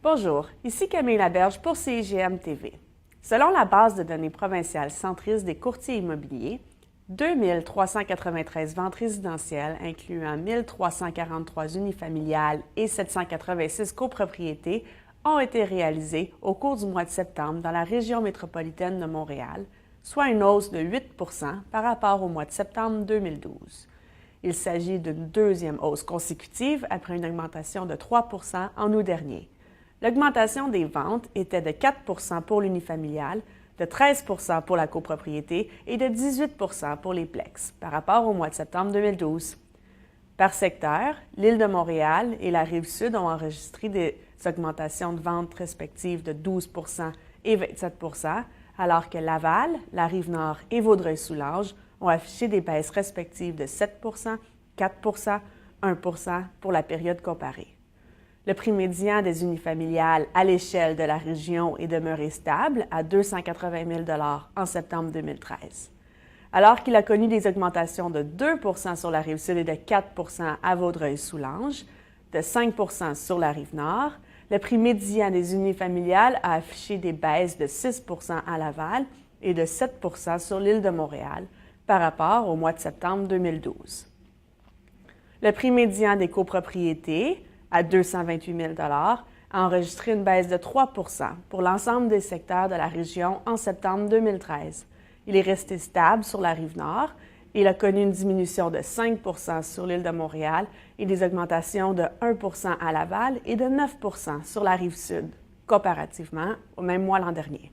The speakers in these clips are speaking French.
Bonjour, ici Camille Laberge pour CIGM TV. Selon la base de données provinciale centriste des courtiers immobiliers, 2393 ventes résidentielles, incluant 1343 unifamiliales et 786 copropriétés, ont été réalisées au cours du mois de septembre dans la région métropolitaine de Montréal, soit une hausse de 8 par rapport au mois de septembre 2012. Il s'agit d'une deuxième hausse consécutive après une augmentation de 3 en août dernier. L'augmentation des ventes était de 4 pour l'unifamilial, de 13 pour la copropriété et de 18 pour les plex par rapport au mois de septembre 2012. Par secteur, l'île de Montréal et la Rive-Sud ont enregistré des augmentations de ventes respectives de 12 et 27 alors que Laval, la Rive-Nord et Vaudreuil-Soulanges ont affiché des baisses respectives de 7 4 1 pour la période comparée. Le prix médian des unifamiliales à l'échelle de la région est demeuré stable à 280 000 en septembre 2013. Alors qu'il a connu des augmentations de 2 sur la Rive-Sud et de 4 à Vaudreuil-Soulanges, de 5 sur la Rive-Nord, le prix médian des unifamiliales a affiché des baisses de 6 à Laval et de 7 sur l'île de Montréal par rapport au mois de septembre 2012. Le prix médian des copropriétés, à 228 000 a enregistré une baisse de 3 pour l'ensemble des secteurs de la région en septembre 2013. Il est resté stable sur la Rive-Nord et il a connu une diminution de 5 sur l'île de Montréal et des augmentations de 1 à Laval et de 9 sur la Rive-Sud, comparativement au même mois l'an dernier.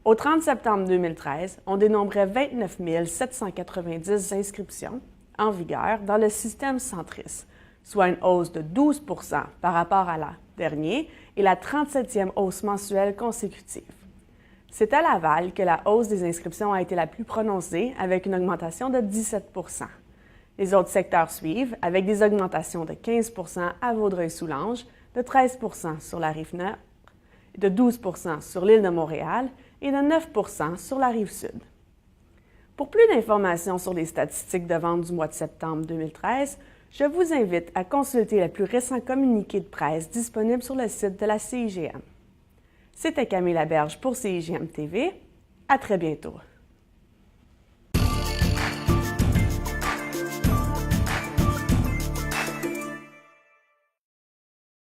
Au 30 septembre 2013, on dénombrait 29 790 inscriptions en vigueur dans le système centriste, soit une hausse de 12 par rapport à l'an dernier et la 37e hausse mensuelle consécutive. C'est à Laval que la hausse des inscriptions a été la plus prononcée, avec une augmentation de 17 Les autres secteurs suivent, avec des augmentations de 15 à Vaudreuil-Soulanges, de 13 sur la Rive-Nord, de 12 sur l'île de Montréal et de 9 sur la Rive-Sud. Pour plus d'informations sur les statistiques de vente du mois de septembre 2013, je vous invite à consulter le plus récent communiqué de presse disponible sur le site de la CIGM. C'était Camille Laberge pour CIGM TV. À très bientôt.